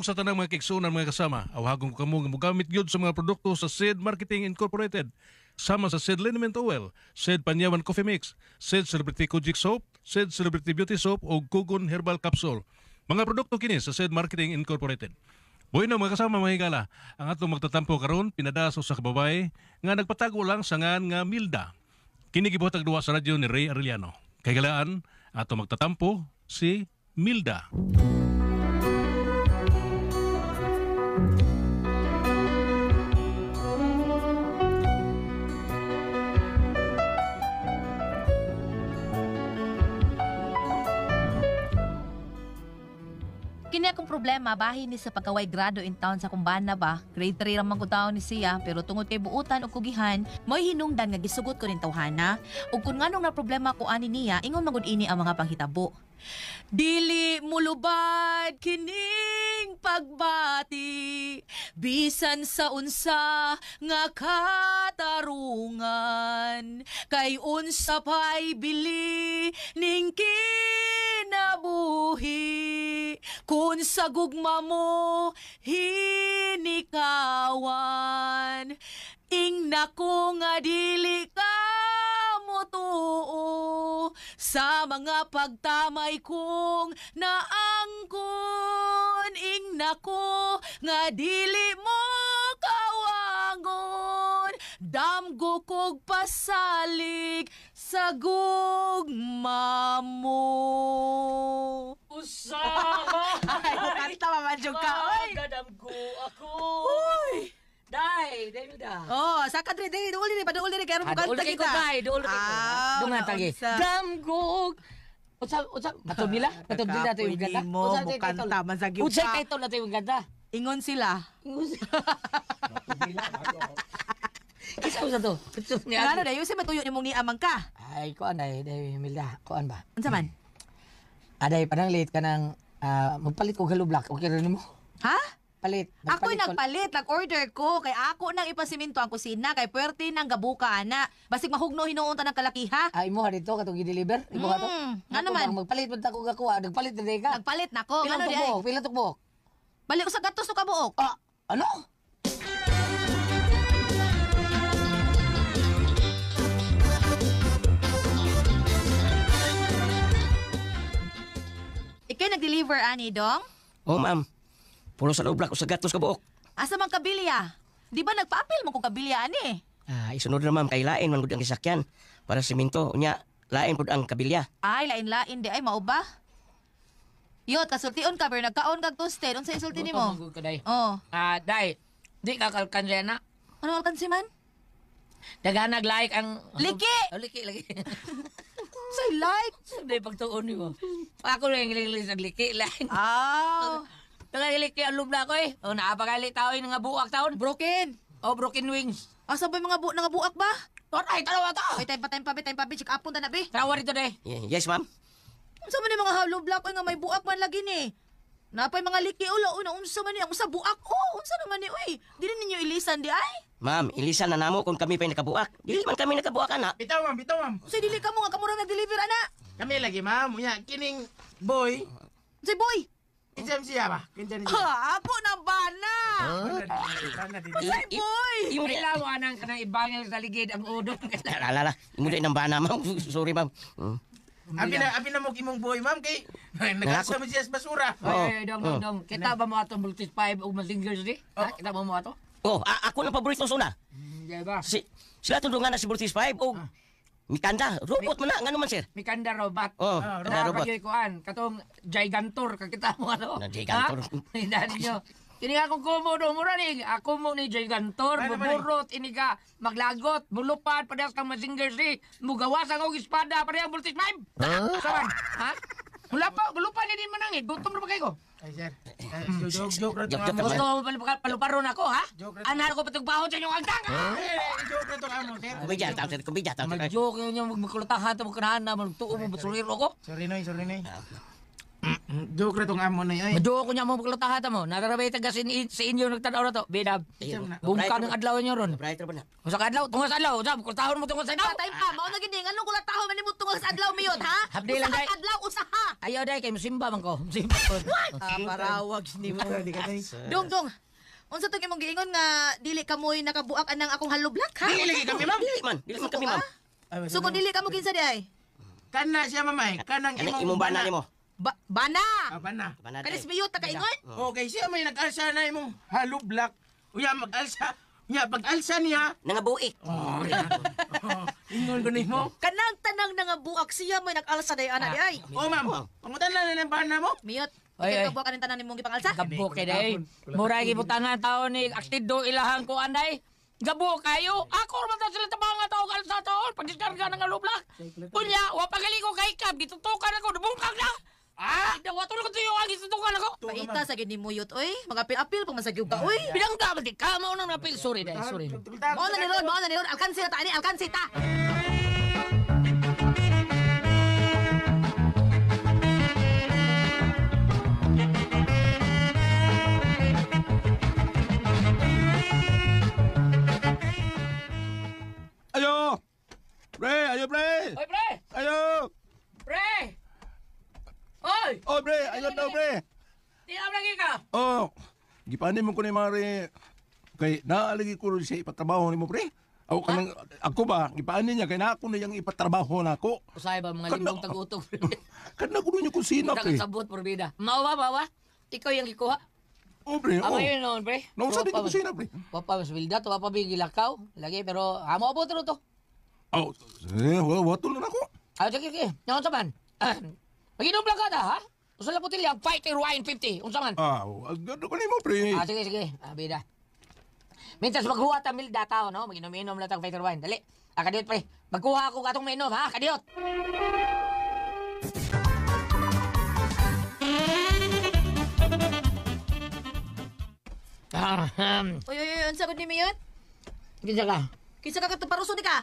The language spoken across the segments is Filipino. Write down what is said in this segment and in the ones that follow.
sa tanang mga kiksunan mga kasama, awhagong ko kamo nga mogamit gyud sa mga produkto sa Seed Marketing Incorporated. Sama sa Seed Liniment Oil, Seed Panyawan Coffee Mix, Seed Celebrity Kojic Soap, Seed Celebrity Beauty Soap o Kugon Herbal Capsule. Mga produkto kini sa Seed Marketing Incorporated. Bueno mga kasama mga higala, ang atong magtatampo karon pinadaso sa kababay nga nagpatago lang sa ngan nga Milda. Kini gibuhatag duwa sa radyo ni Ray Arellano. Kay galaan, ato magtatampo si Milda. Kini akong problema bahin ni sa pagkaway grado in town sa kumbana ba. Grade 3 ramang ko taon ni siya pero tungod kay buutan o kugihan, mo'y hinungdan nga gisugot ko nin tawhana. Ug kun nganong na problema ko ani niya, ingon magud ini ang mga panghitabo. Dili mulubad kining pagbati bisan sa unsa nga katarungan kay unsa pay bili ning kinabuhi kun sa gugma mo hinikawan ingna ko nga dili ka mutuo sa mga pagtamay kong naangkon ingna ko nga dili mo kawangon damgo kog pasalig sa gugma mo. Usaha! Ay, kanta mamadjog ka, oy! Gadam ko ako! Uy! Day Milda. Oh, sa kadri dili uli ni paduli ni kay Dool lagi ko, day. Dool lagi ko. Dungan tagi. unsa? Damgog! Unsa? Matod nila? Matod nila ito yung ganda? Mo, mukanta man sa giuka. Unsa title na ito yung ganda? Ingon sila. Isa sa to? Ngano dayo si matuyo nimong ni amang ka. Ay, kuan day Milda. Kuan ba? Unsa man? Aday, padang late ka ng magpalit ko galublak. Okay rin mo? Ha? Palit. Ako'y nagpalit, nag-order ko, kay ako nang ipasiminto ang kusina, kay puwerte nang gabuka, ana. Basig mahugno hinuunta ng kalakiha. Ay mo ha dito, katong i-deliver? Imo ka to? Ano man? Magpalit mo tako gakuha. Nagpalit na day ka. Nagpalit na ko. Pilang Ano di ay? tukbok? Pilang tukbok? Balik ko sa gatos o kabuok. Ah, ano? Ikay nag-deliver, ani, dong? Oh, ma'am. Puro sa loob ko sa gatos ka buok. Asa man kabilya? Di ba nagpa-apil mo kung kabilya, ani? Isunod na ma'am, kay lain man gud ang sasakyan. Para siminto, unya, lain pud ang kabilya. Ay, lain-lain, di ay, mao ba? Yot, kasultion ka, pero nagkaon kag toasted. Unsa isulti nimo? Magod ka, day. Oh. Day, di ka kalkansya na. Ano alkansi man? Daganag like ang... Liki! Oh, liki, lagi. Say like? Day, pagtuon mo. Ako lang yung sa liki lang. Ah. Liki ang lubla ko eh. O, naapakali tao yung nga buwak taon. Broken. O, broken wings. Asa ba yung mga buak ba? Ay, talawa to. Ay, time pa, check upon ta na, be. Trawa rito, day. Yes, ma'am. Unsa man ni mga hollow block nga may buak man lagi ni. Napay mga liki ulo una unsa man ni unsa buak unsa naman ni oy. Dili ninyo ilisan di ay. Ma'am, ilisan na namo kung kami pa'y nakabuak. Dili man kami nakabuak, anak. Bitaw ma'am. Unsay dili ka mo nga kamurang nag-deliver ana? Kami lagi ma'am. Unya, kining boy. Unsay boy? Isam siya ba? Kinsa ni siya. Ha, ako na bana. Unsay boy? Imo di. Ilaw anang kanang ibangil sa ligid ang udong. Lala, imo di nang bana, ma'am. Sorry, ma'am. Abi na mo kimong boy ma'am kay nagasa mo siya sa basura. Ay, dong. Kita ba mo atong Voltage 5 o Masingers di? Ha? Kita ba mo ato? Oh, ako lang paborito suna. Di ba? Sila tulungan na si Voltage 5. Oh, Mikanda, robot mo na. Nga naman, sir. Mikanda robot. Oh, Kaya robot. pag-ikuan, katong Gigantor, kakita mo ano? Gigantor. Ha? Hindi ninyo. Kini akong kumo mura ni. Ako mo ni Gigantor, Ano ba buburot, ini ka, maglagot, mulupad, padahas kang Masingers di. Mugawas ang og espada, padahas Voltage 5. Saban, ha? Mulupad ni din manangit. Gutom na ba kayo? Ay sir. Joke ra to. Joke, amo. Gusto mo paluparon ako, ha? Joke ra. Anak ko patugbaho sa inyong agtang, ha? Joke ra to amo sir. Kumbidya, sir. Kumbidya, Mag-joke yun yung magkulutahan ito, magkanahan na, magtuo mo, basuliro ko. Sorry noy. Joke ra tong amo na ay. Mag-joke ko niya mo, magkulutahan mo. Natarabay taga sa inyo, nagtanaw na to. Bidab, bungka ng adlaw niyo ron. Brighter ba na? Kung sa adlaw, tungas adlaw, magkulutahan mo tungas adlaw. Time pa, mao na gid anong kulat taho man nimo tungod sa adlaw miyot ha? Habdi lang, Usa ka day. adlaw usaha. Ayaw dai kay musimba man ko. Musimba ko. Parawag ni mo. Di ka tayo. Dong. Unsa to imong giingon nga dili ka mo'y nakabuak anang akong haloblak ha? Dili lagi kami, ma'am. Dili man kami, ma'am. So kung dili ka mo kinsa di ay? Kana siya, mamay. Kanang Kanang imong bana nimo. Bana. Bana. Bana. Kanis biyot ta kaingon? Okay, siya may nag-alsa na imong halo black. Uya, mag-alsa. Uya, pag-alsa niya. Nangabuik. Ingon ko nimo. Kanang tanang nga buak siya mo'y nag-alsa day ana di ay. Oh, ma'am. Pangutan na ng bana mo. Miyot. Oy, Ikaw oy. kabuak kanin tanan nimong gipangalsa? Gabo kay day. Mura gibutangan tao ni aktido ilahang ko anday. Gabo kayo. Ako man ta sila tabanga tao kal sa taon pagdiskarga ng alublak. Kunya, wa pagali ko kay kab gitutukan ako dubungkag na. Dawa tulog ko tuyo ang gitutukan ako. Paita sa gid nimo yut oy. Mag-apil-apil pag masagyog ka oy. Binangga man di ka mao nang napil sorry day, sorry. Mao na ni Ron. Alkansi ta ani, alkansi ta. Ayo! Pre! Ayo, pre! Oy pre, Ayo! pre. Oy, Oh, pre! Ayo daw, pre! di na lagi ka. Oh! Gipanin mo ko ni Mari. Kay naalagi ko rin siya ipatrabaho ni mo, pre. Ako ba? Gipaanin niya. Kaya na ako na yung ipatrabaho na ako. Usay ba mga Kana- libong tag-utog. Kana ko niya kung sino, pre. Nakasabot por bida. Mawa. Ikaw yung ikuha. Oh, pre. Amo Oh. yun noon, pre. Nausabi ko kung sino, pre. Papa mas wilda to, papa bigilakaw. Lagi pero amo abot ro to. Oh, wato na ako. Sige. Nang unsa man? Maginom lang ka da, ha? Usa lang putilya, fighter wine 50. Unsa man? Agad ko ni mo, pre. Sige. Bida. Mintas maghuwa ta milda tao, no? Maginom-inom lang tang fighter wine. Dali. Kadiyot, pre. Magkuha ako katong mainom, ha? Kadiyot. Oy, unsa gud nimo yut? Kinsa ka? Kinsa ka paruso di ka?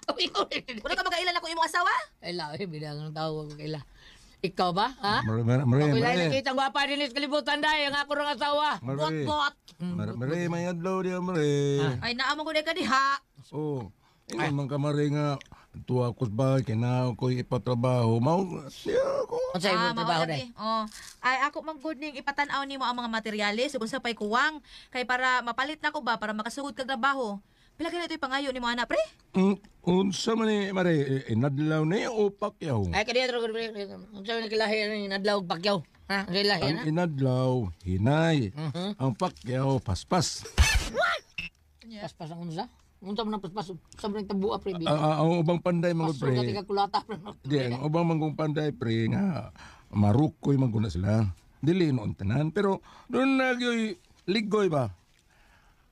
Wala ka magailan ako imong asawa? Ay, bida ng tao ko kaila. Ikaw ba, ha? Mare, Ako lang nakita ang gwapa din sa kalibutan dahil ang ako rin asawa. Bot. Mare, may adlaw diya, mare. Ay naamo gud ka diha. Oh, ingon man ka, mare nga. Tuwa ko sa bahay, kina ko ipatrabaho. Siya ako. Unsa imong trabaho dai? Oh. Ay ako man good ning ipatan-aw nimo ang mga materyales ug sa pay kuwang kay para mapalit na ko ba para makasugod kag trabaho. Pila kay ito'y pangayo nimo ana pre? Unsa man ni, mare, inadlaw ni o pakyaw? Ay kadiya tro gud. Unsa man kilahi ang nadlaw og pakyaw? Ha? Ang kilahi Ang na? inadlaw, hinay. Ang pakyaw, paspas. Paspas ang unsa? Unsa man ang paspas? Sa man tabuha pre. Ang ubang panday, mga Paspas ka pre. tika kulata pre. Di, ang ubang manggong panday, pre, nga marukoy mangguna sila. Dili noon tanan. Pero doon nagyoy ligoy ba?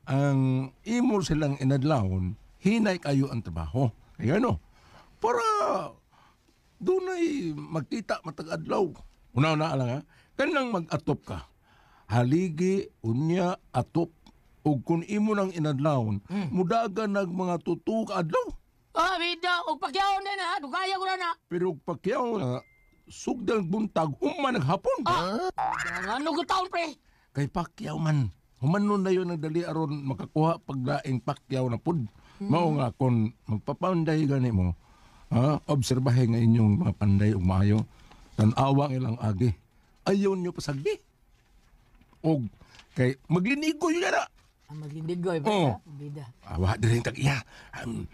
Ang imol silang inadlawon, hinay kayo ang trabaho. Kaya ano? Para doon ay magkita matag-adlaw. Una-una lang ha. Kanang mag-atop ka. Haligi, unya, atop. O kung imo nang inadlawon, mudaga nag mga tutu ka adlaw. Bida og pakyaw na na. Dugaya ko na. Pero pagkyaw nga, sugdang buntag, human naghapon. Ano ko taon pre? Kay pakyaw man. Humanon na yun nagdali aron makakuha paglaing pakyaw na pud. Mao nga kung magpapanday gani mo, obserbahe nga inyong mga panday ug maayo. Tan-awa ang ilang agi. Ayaw nyo pasagdi. Og kay maglinigoy ka na. Ang maglindigoy pre. Oo. Bida. Awa din tag iya.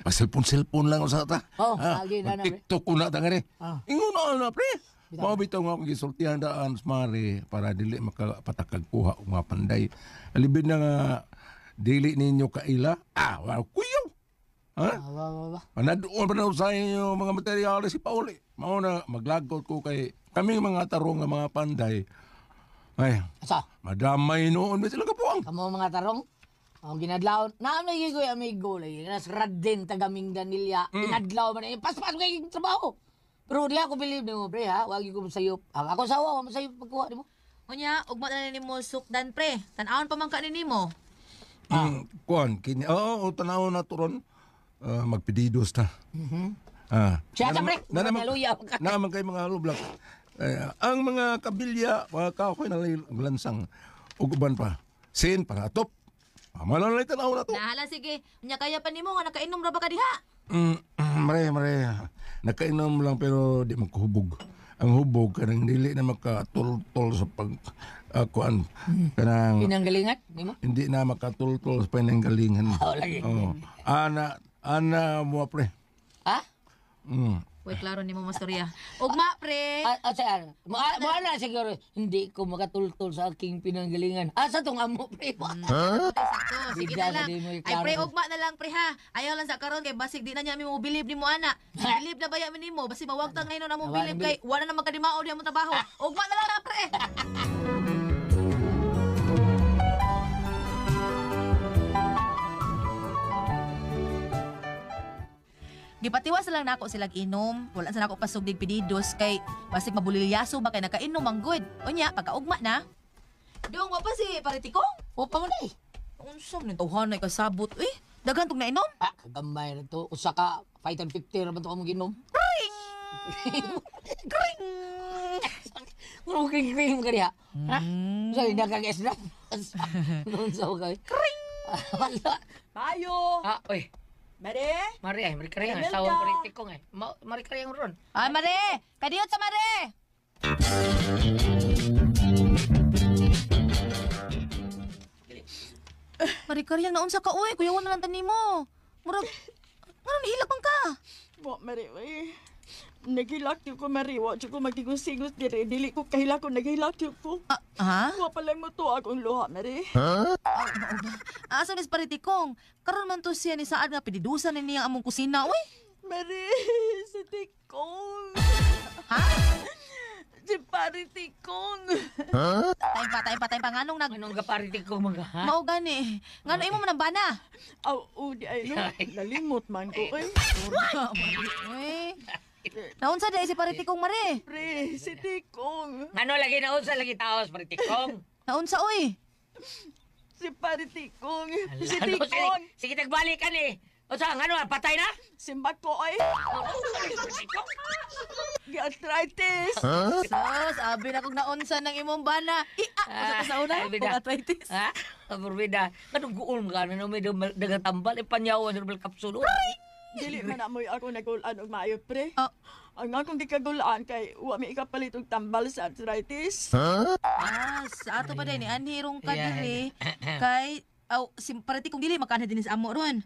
Paselpon-selpon lang sa ta. lagi na na, pre. TikTok ko na tangari. Ingon na pre. Bitaw. Mao bitaw nga akong gisultihan daan sa mare para dili makapatakag kuha og mga panday. Alibin na nga dili ninyo kaila. Wa kuyaw. Ha? Wa. Nadoon pa na sa inyo mga materyales si Pauli. Mao na maglagot ko kay kami mga tarong nga mga panday. Ay, Asa? madamay noon ba sila kapuang? Kamo mga tarong? Ang ginadlaw, naamay gigoy amigo lagi. Nas radin tagaming Danilya. Inadlaw man paspas kay trabaho. Pero di ako believe nimo pre ha. Wagi ko masayop. Ako sawa mo masayop pagkuha nimo. Unya, ugma na nimo sukdan pre. Tan-awon pa man ka nimo. Kuan, kini, tanaw na turon. Magpididos ta. Siya ta pre. Naluya ka. Naman kay mga lublak. Ang mga kabilya, mga kahoy na lansang, uguban pa. Sin, para atop. Malalay tanaw na to. Nahala sige. Unya kaya pa nimo nga nakainom ra ba ka diha? Mare. Nakainom lang pero di magkuhubog. ang hubog kanang dili na makatultol sa pag kuan kanang Pinanggalingat, di mo? hindi na makatultol sa pananggalingan. Lagi. Oh. Ana mo pre. Ha? Uy, klaro ni mo mastorya. Ugma, pre. Saan? Wala siguro, hindi ko makatultol sa aking pinanggalingan. Asa tong amo, pre? Sakto, sige Bigla na lang. sa di mo Ay, iklaro. pre, ugma na lang, pre, ha. Ayaw lang sa karon kay basig di na niya mo bilib ni mo, ana. Bilib na baya ni mo, basi mawagtang ngayon na mo Wala bilib na kay wala na magkadimao diya mo trabaho. Ugma na lang na, pre. Gipatiwas lang nako silang inom. Wala sa nako pasugdig pinidos kay basig mabulilyaso ba kay nakainom ang good. Unya pagkaugma na. Dong wa pa si Paritikong. O, pa man eh. Unsa man tawhan na kasabot eh. Daghan tong nainom. Kagamay na to. Usa ka, 550 naman to ka mong ginom. Kring. Ano kring-kring ka niya? Ha? Sa'yo, nakagas na. Noon sa ka. Kring! Wala. Mayo! Oy. Mare! Mari ay, mari karayang. Imelda. Sawang politikong eh. Mari karayang ron. Ay mare, kadiyot sa mare. Mari karyang naon sa ka uy, kuyawan na lang tanimo. Murag nihilak man ka. Wa, Mare, uy. Naghilak yun ko, Mare. Wa, ko magigusingos dire. Dili ko kahilak ko, naghilak yun ko. Ha? Wa pala mo to akong luha, Mare. Asa mis Paritikong? Karon man to siya ni saad nga pididusan ni niya among kusina uy. Mare, si Tikong. Ha? Si Paritikong. Tayo pa nganong Anong kaparitikong mga ha? mao gani. Ngano imo man ang bana? Aw, di ay no. Nalimot man ko, uy. Uy. Naunsa dai si Paritikong mare? Pre, si Tikong. Ano lagi na unsa lagi taos paritikong? Naunsa uy? Si Paritikong. Si Ano, Tikong. sige tagbalik ka ni. O saan, ano, patay na? Simbat ko, ay. Arthritis. Sus, abi na kong naunsa ng imong bana. Basta sa una, Ay, kung bida. arthritis. Ha? Aburbida. Anong guol ka na may dagatambal, ipanyawan, herbal capsule. Dili man na mo'y ako nagulaan og maayo, pre. Ah. Ang akong di kagulaan kay wa mi ikapalit og tambal sa arthritis. Sa ato pa din, ni anhirong ka Yeah. diri. Kay, si Paritikong dili, makanha din sa amo ron.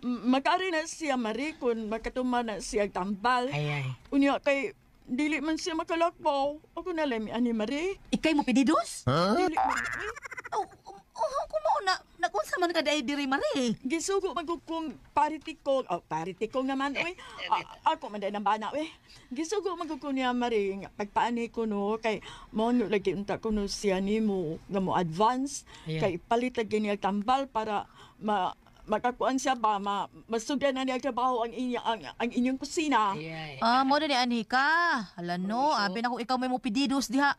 Makari na siya, Mari, kung makatuman na siya tambal. Ay. Unya kay dili man siya makalakbaw. Ako na lang mi ani, Mari. Ikay mo pinidos? Dili man. Kumo na, nakunsa man ka dahil diri mare. Gisugo magkukong paritikong. Paritikong naman, uy. Ako man dahil ng bana, uy. Gisugo magkukong niya, Mari. Pagpaani ko, no, kay mo nyo lagi unta ko no siya ni mo, nga mo advance. Yeah. Kay palitag niya tambal para makakuan siya ba, masugdan na niya trabaho ang inyong kusina. Ay. Mo na ni ani ka. Hala no, abi na kung ikaw may mo pinidos diha.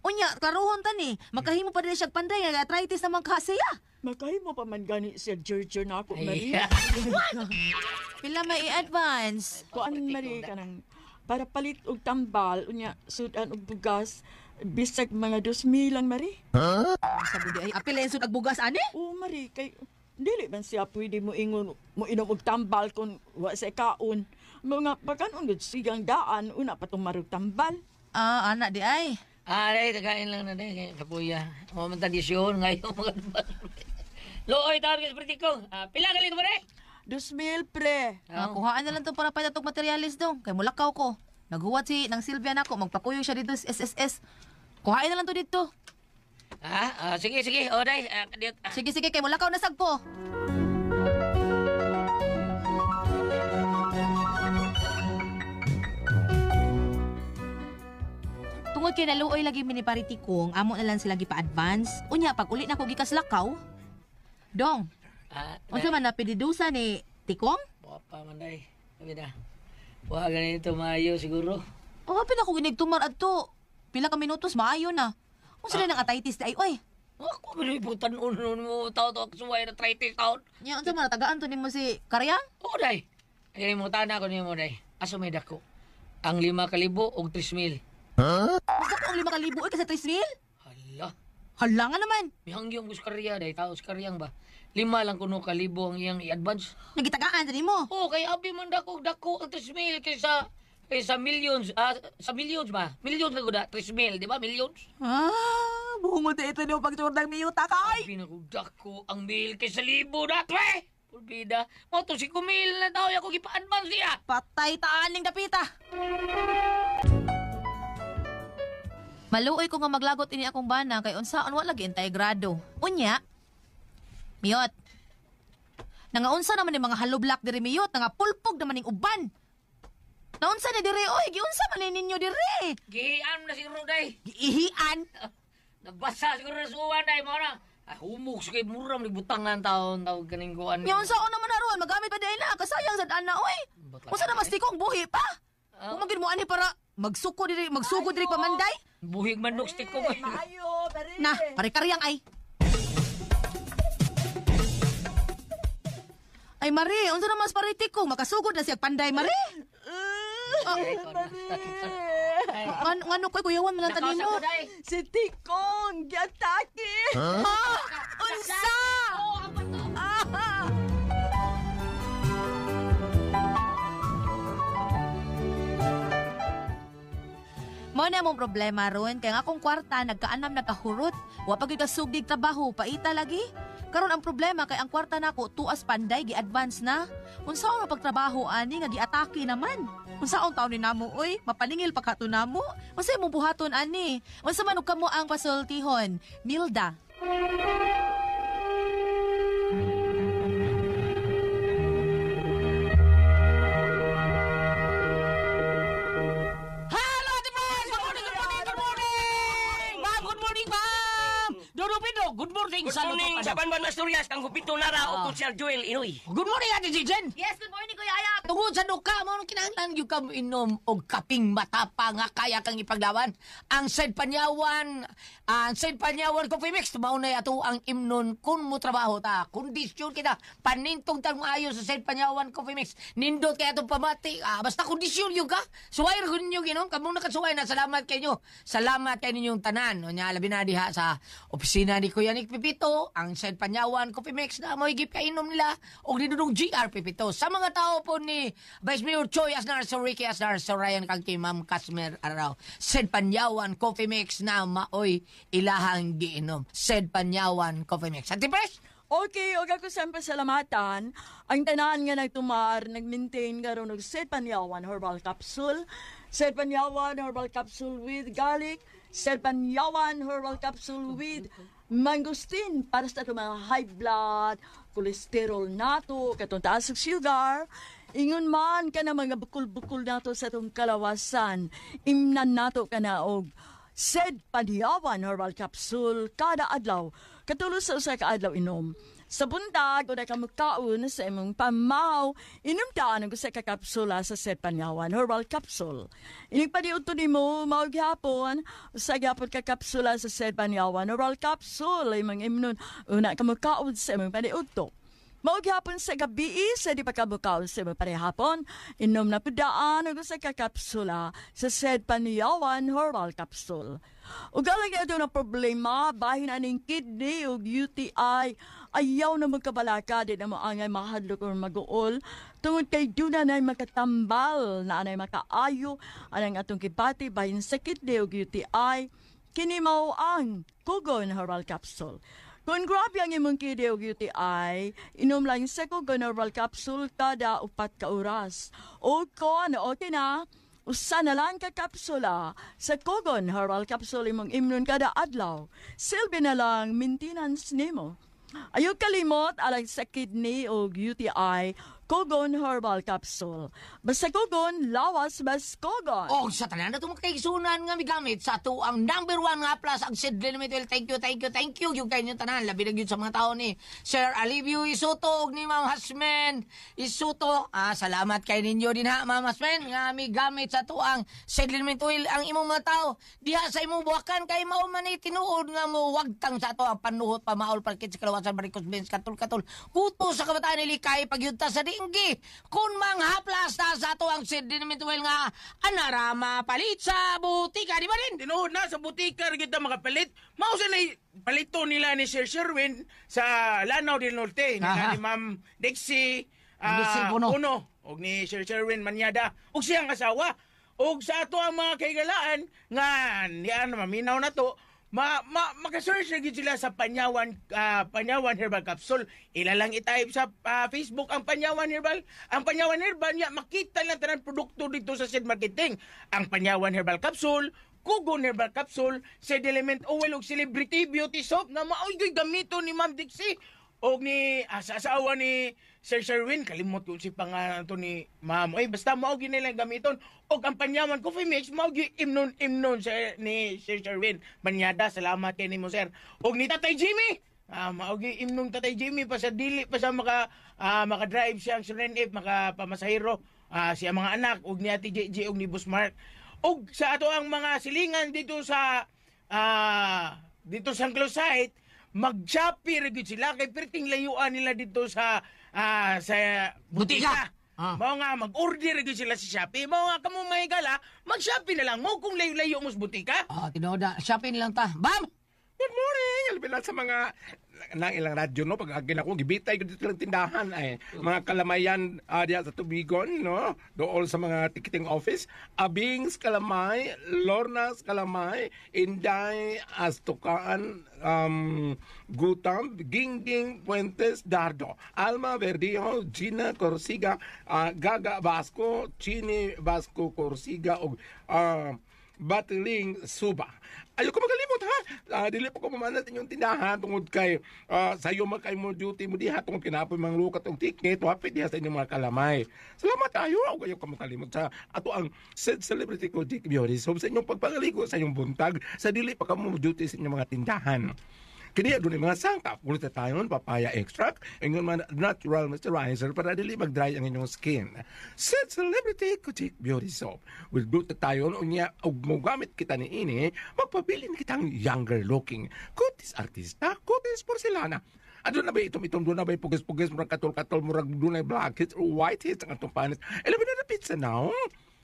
Unya, klarohon ta ni. Makahimo pa din siya panday nga arthritis naman kasaya. Makahimo pa man gani siya Georgia na ako, Mari. Ay. Pila may i-advance. Kuan, Mari, kanang para palit og tambal, unya sudan og bugas, bisag mga 2,000 lang, Mari. Sabi di ay apil sud ag bugas ani? Oo, Mari, kay dili man siya pwede mo ingon mo inom og tambal kung wa sa kaon. Mga pagkanon gud sigang daan una pa tumarog tambal. Anak di ay. Ay, tagain lang na din. Kapuya. O, man tradisyon ngayon. Looy, tawag ka sa politikong. Pila galing mo rin? 2,000 pre. Kuhaan na lang to para paitatog materialis dong. Kay mulakaw ko. Naghuwat si nang Silvia nako, magpakuyog siya dito sa SSS. Kuhain na lang to dito. Sige. O, day. Sige, kay mulakaw na sagpo. Tungod kay naluoy lagi mini Paritikong, amo na lang sila gipa-advance. Unya pag uli na ko gikas lakaw. Dong, unsa man na pedidusa ni Tikong? Wapa man, day. Sabi na. Wah, ganito maayo siguro. Pila ko ginigtumar adto. Pila ka minutos maayo na. Unsa na nang arthritis di ay oy. Ako, piniputan mo tao to suway na 30 taon. Nya unsa man tagaan to nimo si Karyang? Oo, day. Kaya mo tana ko niyo mo, day. Aso may dako. Ang 5,000 o 3,000. Basta ko ang 5,000 oy kasi 3,000? Hala. Hala nga naman. Mihangyong ko sa karya, day. Tao sa karyang ba? 5 lang kuno ka libo ang iyang i-advance. Nagitagaan sa nimo. Oo, kaya abi man dako ang 3,000 kaysa sa millions, sa millions ba? Millions na guda, 3,000, di ba? Millions. Bungod ito niyo pagtuwad ng miyuta kay. Pinagudak ko ang mil kay sa libo na to eh. Pulbida, mo to si kumil na daw ako gipa-advance niya. Patay taaning dapita. Maluoy ko nga maglagot ini akong bana kay unsaon wa lagi intay grado. Unya. Miyot. Nangaunsa naman ni mga haloblak diri miyot, nga pulpog naman ning uban. Naunsa ni diri oy, giunsa man ni ninyo diri? Gihian na siguro day. Giihian. Nabasa siguro na suwan day mo na. Humog sige mura mo butangan taon tawag kaning kuan. Nya unsaon naman naron, magamit pa dai na kasayang sad ana oy. Unsa na mastiko ang buhi pa? Kung magin mo ani para magsugod diri pamanday? Buhig manok stick ko. Maayo, bari. Na, pare-karyang ay. Ay, Marie, unsa na mas paritik ko? Makasugod na siya panday, Marie. Ngano ko'y kuyawan mo lang tanin mo? Si Tikong, giatake. Ha? Unsa? Mo na mong problema ron, kaya nga akong kwarta, nagkaanam nakahurot. Wa pag ikasugdig trabaho, paita lagi. Karon ang problema kay ang kwarta nako tuas panday gi-advance na. Unsaon ang pagtrabaho ani nga giatake naman? Unsaon taon ni namo oy? Mapaningil pa kato namo? Unsay imong buhaton ani? Unsa man og kamo ang pasultihon? Milda. Hello, Ate Pres! Good morning! Ma'am, good morning, ma'am! Dodo Pido, good morning! Good morning sa Banban Asturias, kang Hupito Nara o Kusyal Joel Inoy. Good morning, Ate Jijen! Yes, good morning Kuya Ayat. Tungod sa duka, mo kinahanglan yung kam inom og kaping matapa nga kaya kang ipaglawan. Ang Said Panyawan Coffee Mix, maunay ato ang imnon kung mo trabaho ta. Kondisyon kita, panintong tang maayo sa Said Panyawan Coffee Mix. Nindot kaya itong pamati, basta kondisyon yung ka. Suway rin ninyo ginom, kamong nakasuway na salamat kayo. Salamat kayo ninyong tanan. O niya, labi na diha sa opisina ni Kuya Nick Pipito, ang Said Panyawan Coffee Mix na mo higip kainom nila o dinunong GR Pipito. Sa mga tao po ni Vice Mayor Choi Asnar, so Ricky Asnar, so Ryan Kangki, Ma'am Kasmer Araw, Said Panyawan Coffee Mix na maoy ilahang giinom. Said Panyawan Coffee Mix. Ate Pres? Okay, og ako sa pasalamatan, ang tanan nga nagtumar, nag-maintain karon og Said Panyawan Herbal Capsule, Said Panyawan Herbal Capsule with garlic, Said Panyawan Herbal Capsule with mangosteen para sa mga high blood, cholesterol nato, katong taas og sugar. Ingon man ka na mga bukol-bukol nato sa itong kalawasan, imnan nato ka na og Said Panyawan Herbal Capsule kada adlaw, katulos sa usa ka adlaw inom. Sa buntag, una ka magkaon sa imong pamaw, inumtaan ang usa ka kapsula sa Said Panyawan Herbal Capsule. Inig paniudto nimo maog hapon, usa gyapon ka kapsula sa Said Panyawan Herbal Capsule, imong imnon una ka magkaon sa imong paniudto. Maog hapon sa gabi, sa di pa kabukaw sa mga parehapon, inom na pudaan ang usa ka kapsula sa Said Panyawan Herbal Capsule. Ugalang ito na problema, bahin aning kidney o UTI, ayaw na magkabalaka, di na maangay mahadlok o mag-uol, tungod kay duna na makatambal, na anay makaayo, anang atong kibati, bahin sa kidney o UTI, kini mao ang Kugon Herbal Capsule. Kung grabe ang imong kidney o UTI, inom lang sa Kugon Herbal Capsule kada 4 ka oras. O kung okay na, usa na lang ka kapsula sa Kugon Herbal Capsule imong imnon kada adlaw. Silbi na lang maintenance nimo. Ayaw kalimot alang sa kidney o UTI, Kugon Herbal Capsule. Basta Kugon, lawas bas Kugon. O sa tanan na itong kaigsunan nga migamit sa ito ang number 1 nga plus ang Sid Limited. Thank you. Yung kayo tanan. Labi na yun sa mga tao ni Sir Alivio Isuto ni Ma'am Hasmen Isuto. Salamat kay ninyo din ha, Ma'am Hasmen. Nga migamit sa ito ang Sid Limited ang imong mga tao. Diha sa imong buwakan kay maumanay tinuod nga mo wagtang sa ito ang panuhot pamaol parkit sa kalawasan Baricos Benz katul-katul. Kuto sa kabataan nilikay pagyunta sa tinggi kung manghaplas na sa ito ang Sid Limited nga anarama palit sa butika. Di ba rin? Tinuod na sa butika kita makapalit. Mausa na palito nila ni Sir Sherwin sa Lanao del Norte. Aha. Ni Ma'am Dixie Dixie Puno. Puno. O ni Sir Sherwin Manyada. O siyang asawa. Og sa ato ang mga kaigalaan nga niya maminaw na to, makasearch na gid sila sa Panyawan Herbal Capsule. Ila lang i-type sa Facebook ang Panyawan Herbal. Ang Panyawan Herbal niya makita lang tanan produkto dito sa Seed Marketing. Ang Panyawan Herbal Capsule, Kugon Herbal Capsule, Seed Element Oil ug Celebrity Beauty Soap na maoy gamito ni Ma'am Dixie og ni sa asawa ni Sir Sherwin. Kalimot ko si pangalan to ni Ma'am. Basta mao gyud nila gamiton. Og ang Panyawan Coffee Mix mao gyud imnon ni Sir Sherwin. Banyada, salamat kay nimo sir. Og ni Tatay Jimmy. Mao gyud imnon Tatay Jimmy pa sa dili pa sa maka-drive siya ang Surenif, maka-pamasahero siya mga anak og ni Ate JJ og ni Boss Mark. Og sa ato ang mga silingan dito sa Closite, mag-Shopee rin sila kay perting layuan nila dito sa butika. Mao nga mag-order rin sila sa Shopee. Mao nga kamo mahigala, mag-Shopee na lang mo kung layo-layo mo sa butika. Tinoda, Shopee lang ta. Bam! Good morning! Albilan sa mga nang ilang radyo, no? Pag agin ako, gibitay ko dito lang tindahan, mga kalamayan diya sa Tubigon, no? Doon sa mga ticketing office. Abings Kalamay, Lornas Kalamay, Inday, Astukaan, Gutam, Gingging, Puentes, Dardo, Alma Verdijo, Gina Corsiga, Gaga Vasco, Chini Vasco Corsiga, o Batiling Suba. Ayoko magalimot ha. Dili po ko mamanat inyong tindahan tungod kay sayo makay mo duty mo diha tungod kinapoy mga lukat og ticket wapit diha sa inyong mga kalamay. Salamat ayo og ayoko makalimot sa ato ang Celebrity Kojic Beauty Soap sa inyong pagpangaligo sa inyong buntag sa dili pa ka mo duty sa inyong mga tindahan. Kini adunay mga sangkap, glutathione, papaya extract, ingon man natural moisturizer para dili mag-dry ang inyong skin. Said Celebrity Kojic Beauty Soap with glutathione unya og mogamit kita niini, magpabilin kitang younger looking. Kutis artista, kutis porcelana. Adun na ba itom doon na ba pugis-pugis murag katol-katol murag dunay blackheads or whiteheads ang atong panit. Elabi na pizza now.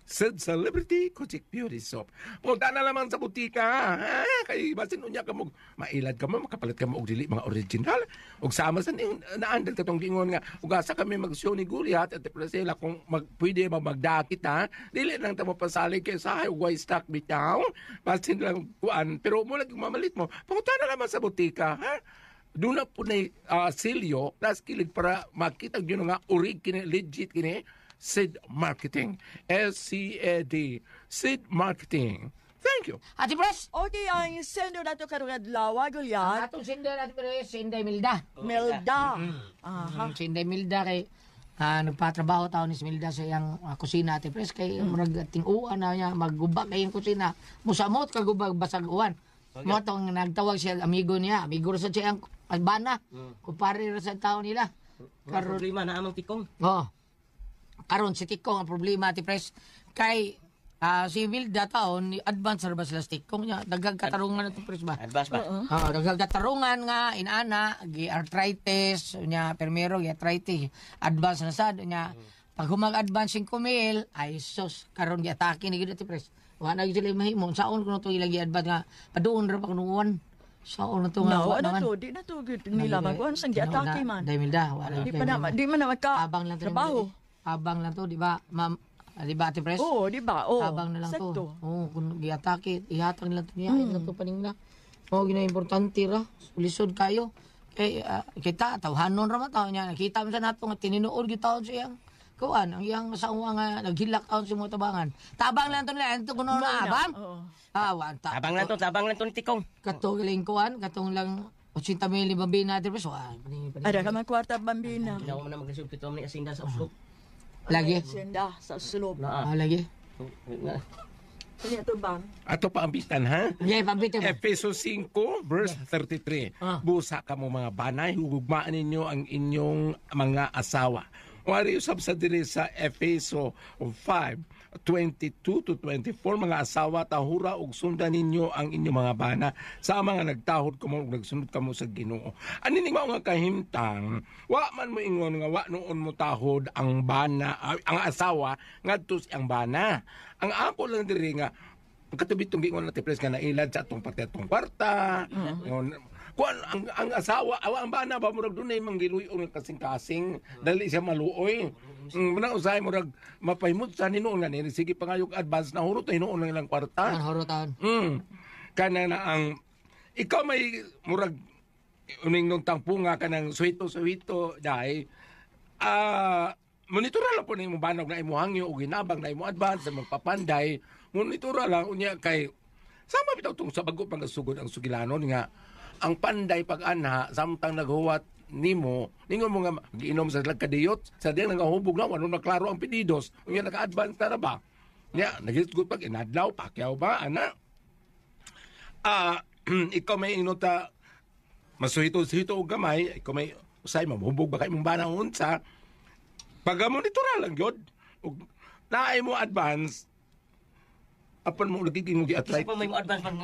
Said Celebrity Kojic Beauty Soap. Punta na lamang sa butika. Kay basin unya ka mo, mailad ka mo, makapalit ka mo og dili mga original. Og sama sa naandal ka tong gingon nga, ug asa kami mag-show ni Guliat at Presela kung pwede magdakit ha. Dili nang tamo pasalig kay sahay ug way stock bitaw. Basin lang kuan, pero mo lagi mamalit mo. Punta na lamang sa butika, ha? Doon na po na silyo, nas kilig para makita nyo nga orig kini, legit kini, Seed Marketing. SCAD. Seed Marketing. Thank you. Ate Pres! Okay, ang sendo na to karong adlaw, Gulyat. Atong Sinday Ate Pres, Sinday Milda. Melda. Sinday Milda kay nagpatrabaho tao ni Milda sa iyang kusina Ate Pres kay murag ting-uan na niya maggubak kay kusina. Musamot kagubag basag uwan. Mo tong nagtawag siya amigo niya, amigo sa siyang albana. Kumpare ra sa tao nila. Karon problema na among tikong. Karon si Tikong ang problema Ate Pres kay si Milda taon ni advance ra ba sila sa Tikong niya dagag katarungan Ate Pres ba? Advance ba? Dagag katarungan nga inana gi arthritis nya permero gi arthritis advance na sad nya pag humag-advance 5,000 ay sus karon gi atake ni gid Ate Pres. Wa na gid sila mahimo saon kuno to ilagi advance nga paduon ra pa kunuon. Saon na to nga wa na to, di na to nila magkuhan sang gi-atake man. Dai Milda wala Di man na magka abang lang to trabaho. Abang lang to, di ba? Ma'am, di ba Ate Pres? Oo, di ba? Oo. Abang na lang Sakto. to. Oo, kung giatake, ihatag nila to niya. Ito to paning na. Oo, gina importante ra. Lisod kayo. Kay kita tawhanon ra man taw niya. Nakita mo sa nato nga tininuod gyud taon siyang kuan ang iyang saunga nga naghilak taon sa mga tabangan. Tabang lang to nila, ito kuno na abang. Oo. Wanta. Tabang lang to ni tikong. Katong galing kuan, katong lang 80,000 bambina Ate Pres. Ada ka man kwarta bambina. Ginawa mo na mag-resolve ito ni asinda sa uslop. Lagi. Senda sa sulob. Lagi. Kani ato bang? Ato pa ang bitan ha. Yeah, pabiti mo. Efeso 5 verse 33. Busa ka mo mga banay, hugugmaan ninyo ang inyong mga asawa. Wari usab sa diri sa Efeso 5:22 to 24 mga asawa tahura og sundan ninyo ang inyong mga bana sa mga nagtahod kamo ug nagsunod kamo sa Ginoo. Ani ning mao nga kahimtang wa man mo ingon nga wa noon mo tahod ang bana ang asawa ngadto ang bana. Ang ako lang diri nga katubit tong gingon natin pres nga nailad sa atong pati atong kwarta. kuan ang asawa ang bana ba murag dunay manggiluyon kasing-kasing dali siya maluoy. Muna usay murag mapahimot sa hinuon nga ni sige pangayog advance na hurot hinuon lang ilang kwarta. Horotan. Kana na ang ikaw may murag uning nung tangpunga ka ng suwito dahil monitora lang po na imong banog na imo hangyo o ginabang na imo advance na magpapanday monitora lang unya kay sama bitaw tong sa bago pang sugod ang sugilanon nga ang panday pag-anha samtang naghuwat nimo ningon mo nga giinom sa lagkadiyot sa diyang nangahubog na wala na klaro ang pedidos unya naka-advance na ba nya nagisgot pag inadlaw pakyaw ba ana ikaw may inota masuhito-hito og gamay, ikaw may usay mamubog ba kay mong banang unsa. Pag monitora lang gyud. Ug naay mo advance. Apan mo lagi mo gi-attract. Isa pa may mo advance man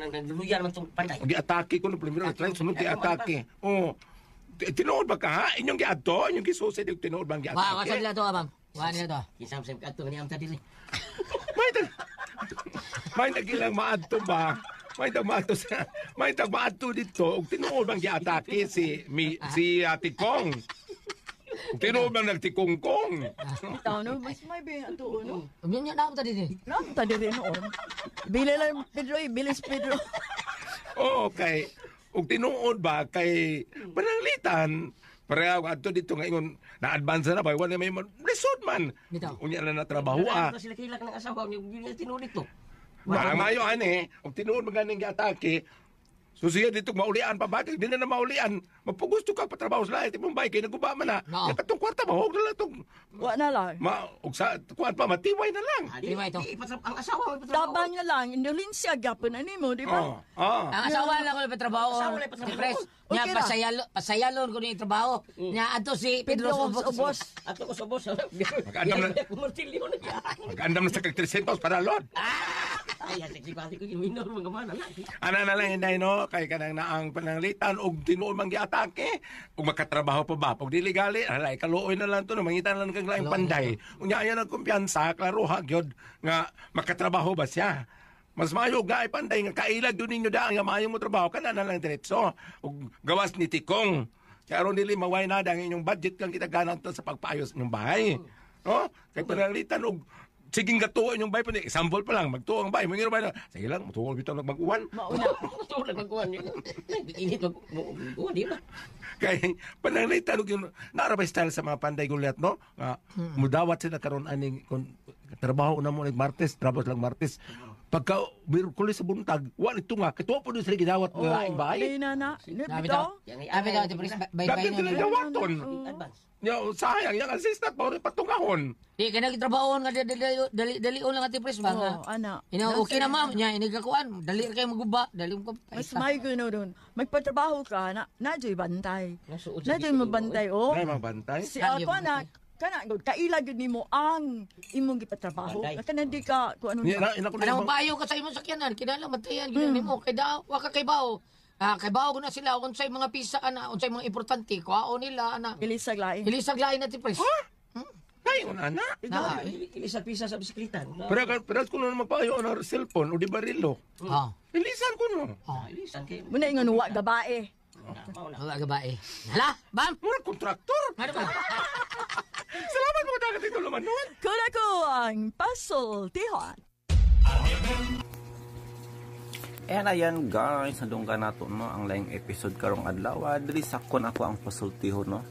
nagluluyan man tong panday. Gi-atake ko no primero attract sunod gi-atake. Oh. Tinuod ba ka ha? Inyong gi-adto, inyong gi-suicide og tinuod bang gi-atake. Wa sa nila to, abang. Wa nila to. Kisam sa kadto ni amta dili. May nagilang maadto ba? May tagmaato dito ug tinuod bang giatake si Ate Kong. Ug tinuod bang nagtikongkong. Itaw no, mas may bin ato no. Umiyan niya na tadi din. Lang ta diri noon. Bili lang Pedro, bilis Pedro. Okay. Ug tinuod ba kay pananglitan pareha adto dito nga ingon na advance na ba wala may resort man. Unya na trabaho Sila kilak ng asawa niyo tinuod dito. Mayo ani, og tinuod maganing giatake. Susiya dito maulian pa ba? Di na maulian. Mapugusto ka patrabaho sa lahat imong bay kay naguba man na. Ya katong kwarta ba hog na lang tong Wa na lang. og sa kuan pa matiway na lang. Tiway to. Ang asawa may Tabang niya lang, indolensya gyapon ani mo, di ba? Ang asawa lang ko na trabaho. Si Pres. Nya pasayalon ko ni trabaho. Nya adto si Pedro Sobos. Ato ko sa boss. Mag-andam na sa kag 300 para lord. Ay, sige ko yung minor mga mana. Ana na lang inday no kay kanang naang pananglitan og tinuod man giatake. Ug makatrabaho pa ba? Pag dili gali, alay kaluoy na lang to no mangitan lang kag laing panday. Unya ayan ang kumpiyansa, klaro ha gyud nga makatrabaho ba siya. Mas mayo nga ay panday nga kailag dun ninyo daan nga maayo mo trabaho kana na lang diretso. Ug gawas ni Tikong. Kaya aron dili maway na ang inyong budget kang kitaganan sa pagpaayos ng bahay. No? Kay pananglitan og siging gatuo inyong bahay pa ni example pa lang magtuo ang bahay mo ngiro ba na sige lang mutuo bitaw mag-uwan. Mauna. Ito lang magkuhan yun. Init mag-uwan, di ba? Kay pananglitan og yung naarabay style sa mga panday gulat no mudawat sila karon aning trabaho na mo Martes trabaho lang Martes pagka Miyerkules sa buntag wa nito nga katuwa po sila gidawat nga laing bahay Di na. Abi daw. Abi daw ti Pres dapat bay sila dawaton Advance. yo sayang yang assistant pa rin patungahon Di kaya nagtrabaho nga dali-on lang ati Pres ba nga. Oh, ana. Okay na ma'am, nya inigakuan, dali ra kay maguba, dali mo Mas may guno doon. Magpatrabaho ka, nadyo'y bantay. Nadyo'y mabantay, oh. ay mabantay Si ako na, kailag yun nimo ang imong gipatrabaho. Kana di ka, kung ano na. ina ko Ano payo ka sa imong sakyanan, kinala matayan ginani mo kay daw, wa ka kay bawo. Kay bawo na sila unsay mga pisa ana, unsay mga importante, kuhaon nila ana. Ilisag lain. Ilisag lain na ti Pres. kayo na Na. Ilisa-pisa sa bisikleta. pero kung ano magpayo ng cellphone o di barilo ilisan ko no Ilisan kayo. Muna ingon wa gabae. Wala gabae. Hala, bam. murag kontraktor Ano ba? salamat mo dagat ito naman noon Kuna ko ang puzzle tihon. And ayan guys, nadungga nato no ang laing episode karong adlaw. Diri sakon ako ang pasultihon no.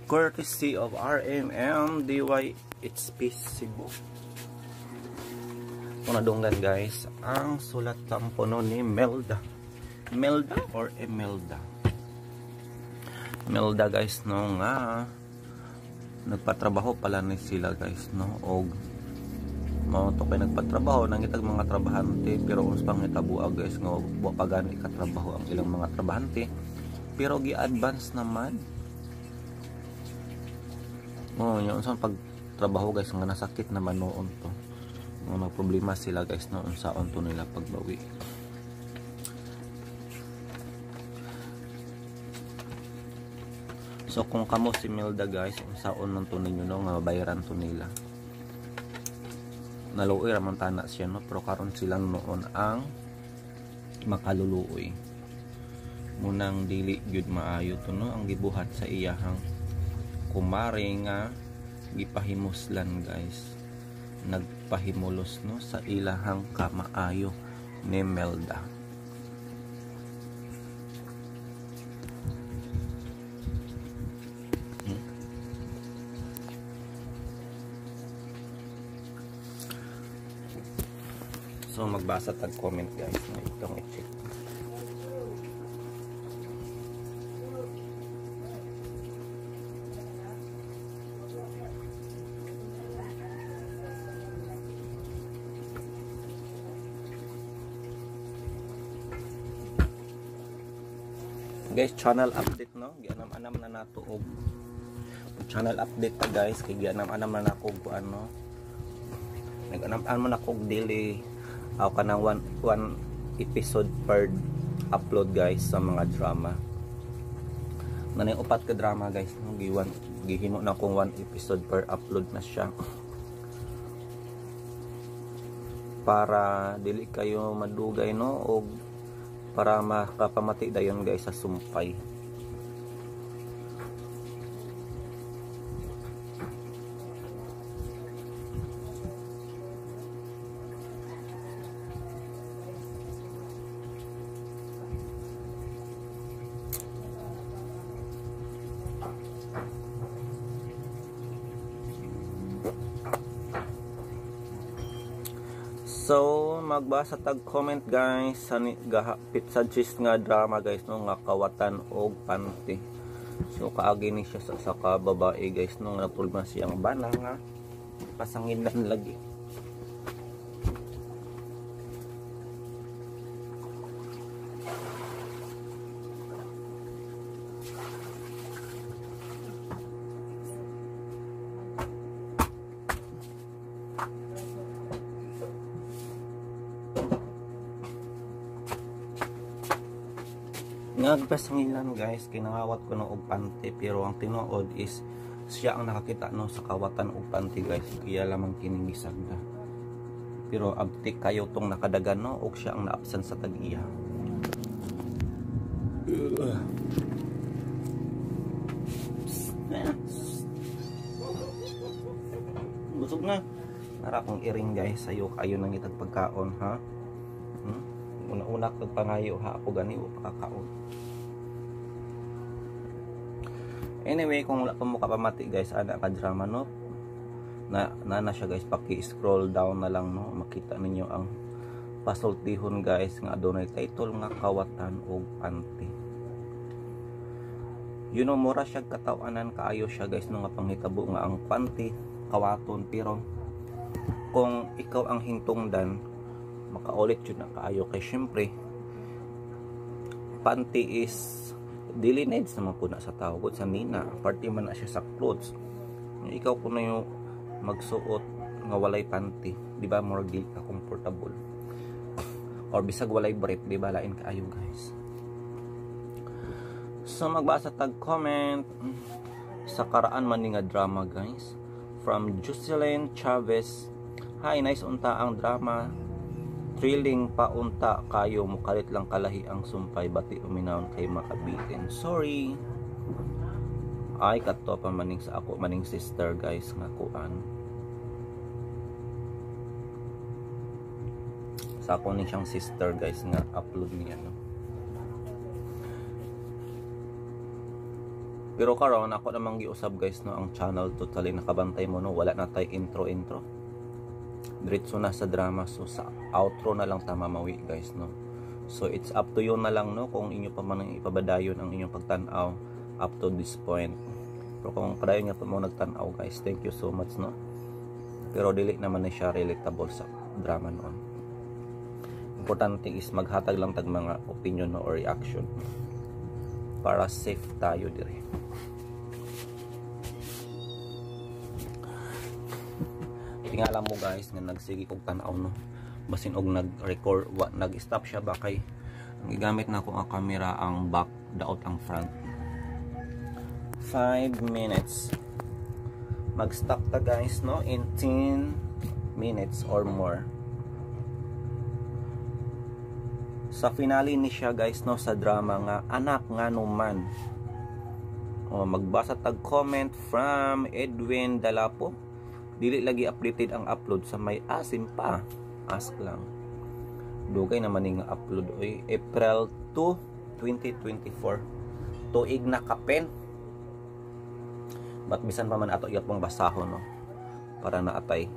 Courtesy of RMM DYHP Cebu. Kung nadunggan guys, ang sulat tampono ni Melda. Melda or Emelda? Melda guys no nga nagpatrabaho pala ni sila guys no og mao to kay nagpatrabaho nang itag mga trabahante pero uns pang itabuag guys nga wa pa gani katrabaho ang ilang mga trabahante pero gi-advance naman yung unsa pag trabaho guys nga nasakit naman noon to nga problema sila guys no unsaon to nila pagbawi. So kung kamo si Melda guys unsaon man to ninyo no nga bayaran to nila. Naluoy ramang tana siya no pero karon silang noon ang makaluluoy. munang dili gyud maayo to no ang gibuhat sa iyahang kumare nga gipahimuslan guys, nagpahimulos no sa ilahang kamaayo ni Melda. So magbasa tag comment guys na itong i-check. Guys, channel update no, gianam-anam na nato og channel update ta guys, kay gianam-anam na nako og ano. Nag-anam-anam na nako og daily kanang one episode per upload guys sa mga drama. Nanay upat ka drama guys, no, gihimo na kong 1 episode per upload na siya. Para dili kayo madugay no og para makapamati dayon guys sa sumpay. So magbasa tag comment guys sa gahapit sa gist nga drama guys no nga kawatan og panty. So kaagi ni siya sa kababae guys no nga nagpulma siyang bana nga pasanginan lagi. Nagpasangilan guys, kinangawat ko ng og panty pero ang tinuod is siya ang nakakita no sa kawatan og panty guys, kaya lamang kining gisagda. Pero abtik kayo tong nakadagan no og siya ang naabsan sa tag-iya. Busog na. Nara kong iring guys, sayo kayo nang itag pagkaon ha. Una-una kag pangayo ha ako gani o pakakaon. Anyway, kung wala pa mo kapamati guys, ana ka drama no. Na siya guys, paki-scroll down na lang no, makita ninyo ang pasultihon guys nga adunay title nga kawatan og panty. You know, mura siya katawanan kaayo siya guys no nga panghitabo nga ang panty kawaton, pero kung ikaw ang hintungdan makaulit yun na kaayo kay syempre panty is daily needs naman po na sa tao sa mina, party man na siya sa clothes. Ikaw po na yung magsuot nga walay panty, di ba, more di ka comfortable or bisag walay brief, di ba, lain kaayo guys. So magbasa tag comment sa karaan man nga drama guys from Jocelyn Chavez. Hi, nice unta ang drama, thrilling pa unta kayo, mukalit lang kalahi ang sumpay, bati uminawon kay makabitin. Sorry. Ay kato pa maning sa ako maning sister guys nga kuan. Sa ako ning siyang sister guys nga upload niya no. Pero karon ako namang giusab guys no ang channel totally nakabantay mo no, wala na tay intro. Diretso na sa drama, so sa outro na lang tama mawi guys no. So it's up to you na lang no kung inyo pa man ipabadayon ang inyong pagtanaw up to this point. Pero kung padayon nga pa mo nagtanaw guys, thank you so much no. Pero dili naman na siya relatable sa drama noon. Importante is maghatag lang tag mga opinion no, or reaction para safe tayo dire. Tingala mo guys nga nagsigi kog tan-aw no, basin og nag-record nag-stop siya ba kay ang gigamit na ko ang camera ang back daot ang front. 5 minutes mag-stop ta guys no in 10 minutes or more. Sa finale ni siya guys no, sa drama nga Anak Nga Naman. Magbasa tag comment from Edwin Dalapo. Dili lagi updated ang upload sa may asim pa. Ask lang. Dugay naman nga upload oy April 2, 2024. Tuig na kapen. But bisan pa man ato iyapong basahon no. Para naatay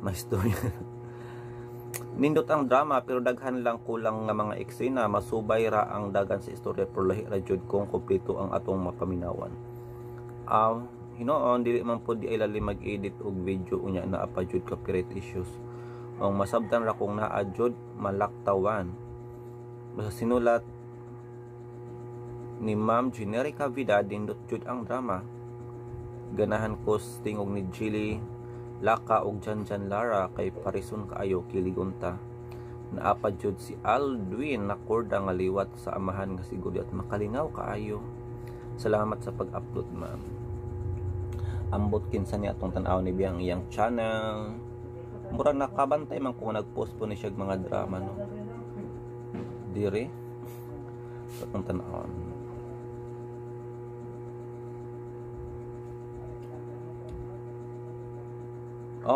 maistorya. Nindot ang drama pero daghan lang kulang nga mga eksena, masubay ra ang dagan sa istorya pero lahi ra jud kung kompleto ang atong mapaminawan. Hinoon dili man pud di ay lalim mag-edit og video unya naa pa jud copyright issues. Ang masabtan ra kung naa jud malaktawan. Basta sinulat ni Ma'am Generica Vida dindot jud ang drama. Ganahan ko tingog ni Jilly Laka og Janjan Lara kay parison kaayo kiligunta. Naapad jud si Aldwin na korda nga liwat sa amahan nga siguro at makalingaw kaayo. Salamat sa pag-upload ma'am. Ambot kinsa ni atong tan-aw ni biyang iyang channel. Mura nakabantay man kung nag-post po ni siya mga drama no. Dire sa atong tan-aw.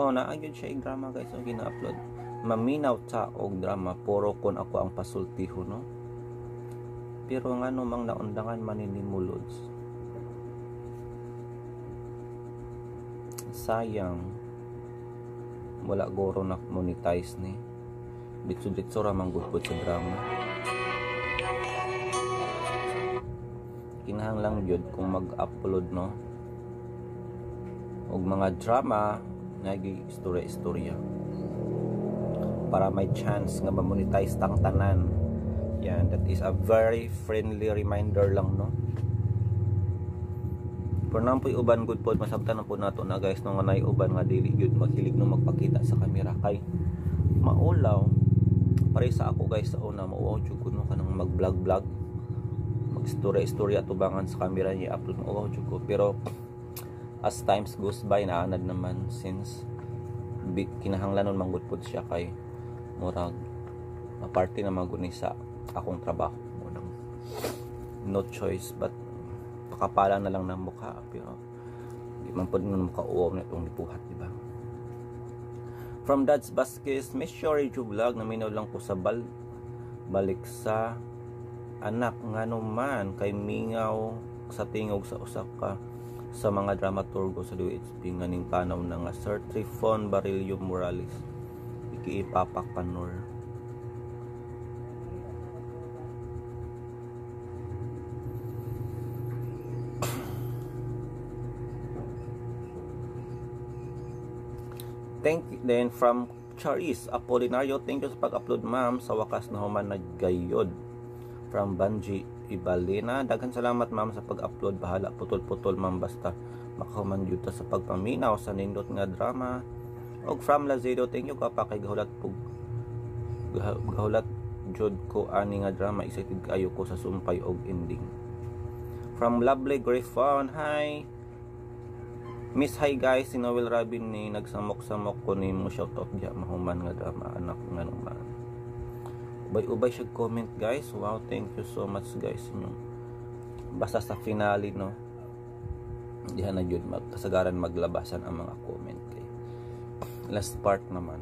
Naagyon siya yung drama guys ang gina-upload. Maminaw ta og drama puro kon ako ang pasultiho no. Pero nga mang naundangan maninimulods. Sayang. Wala goro na monetize ni. Ditso-ditso ra manggudpod sa drama. Kinahanglan jud kung mag-upload no og mga drama nagi istorya para may chance nga ma-monetize tang tanan. Yan, that is a very friendly reminder lang no. For nampoy uban good pod masabtan na po nato na guys no nga nay uban nga dili gyud maghilig no magpakita sa camera kay maulaw. Pare sa ako guys sa una mauwaw jud ko no kanang mag-vlog mag-istorya tubangan sa camera niya upload mauwaw jud ko pero as times goes by naanad naman since kinahanglanon manggudpod siya kay murag aparte na maguni sa akong trabaho no choice but pakapala na lang ng mukha pero di man pud ng mukha uwaw na itong lipuhat diba. From Dad's Vasquez Miss Shori Vlog naminaw lang ko sa balik sa Anak Nga Naman kay mingaw sa tingog sa usak ka sa mga dramaturgo sa DOHP nga ning panaw na nga Sir Trifon Barilio Morales ikiipapak panor. Thank you then from Charis Apolinario, thank you sa pag-upload ma'am, sa wakas na human naggayod. From Banji Ibalina, daghan salamat ma'am sa pag-upload, bahala putol-putol ma'am basta makahuman jud ta sa pagpaminaw sa nindot nga drama. Og from Lazedo, thank you ka pa kay gahulat jud ko ani nga drama, excited kayo ko sa sumpay og ending. From Lovely Griffon, hi Miss, hi guys, si Noel Rabin ni nagsamok-samok ko ni mo shoutout diya mahuman nga drama Anak Nga Naman. Ubay-ubay siya comment guys. Wow, thank you so much guys inyo. Basta sa finale no, diha na jud kasagaran maglabasan ang mga comment kay last part naman.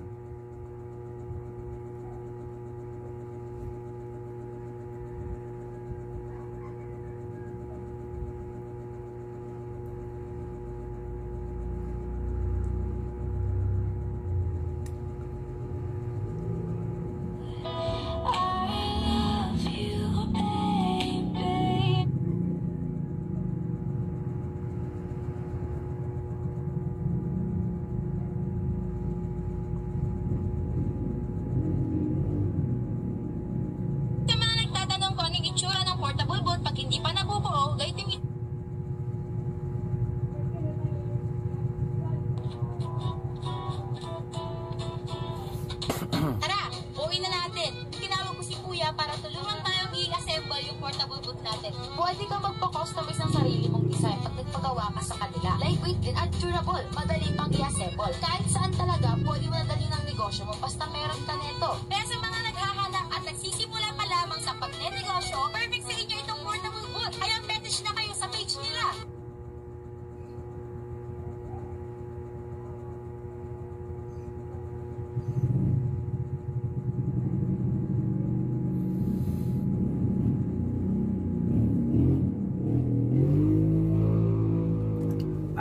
Pwede kang magpa-customize ng sarili mong design pag nagpagawa ka sa kanila. Lightweight din at durable, madali pang i-assemble. Kahit saan talaga, pwede mo nadali ng negosyo mo basta meron ka neto. Kaya sa mga naghahanap at nagsisimula pa lamang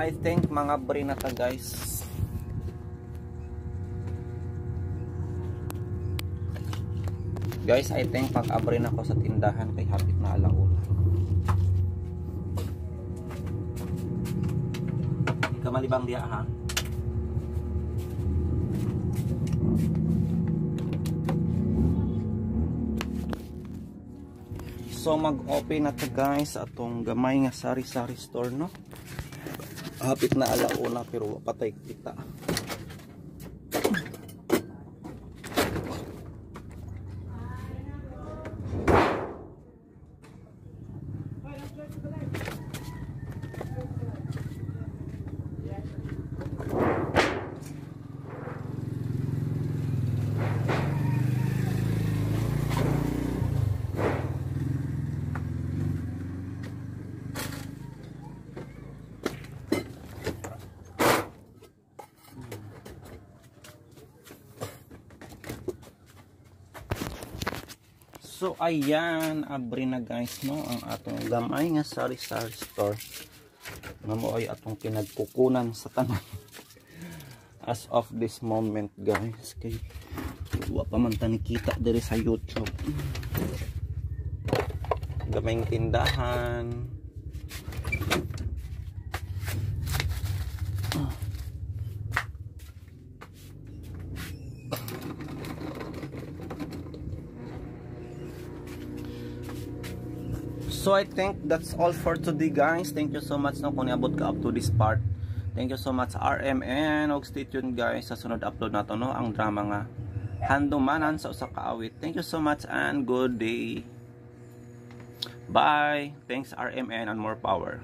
I think mga bre na ta guys. Guys, I think pag-abri na ko sa tindahan kay hapit na alauna. Hindi ka malibang diya ha. So mag-open na to guys atong gamay nga sari-sari store no. Hapit na alauna pero patay kita. So ayan, abri na guys no ang atong gamay nga sari-sari store. Nga mo ay atong pinagkukunan sa tanan. As of this moment guys, kay wa pa man ta nakita diri sa YouTube. Gamay ng tindahan. So I think that's all for today guys. Thank you so much no kung niabot ka up to this part. Thank you so much RMN. Og stay tuned guys sa sunod upload nato no ang drama nga Handumanan sa usa ka awit. Thank you so much and good day. Bye. Thanks RMN and more power.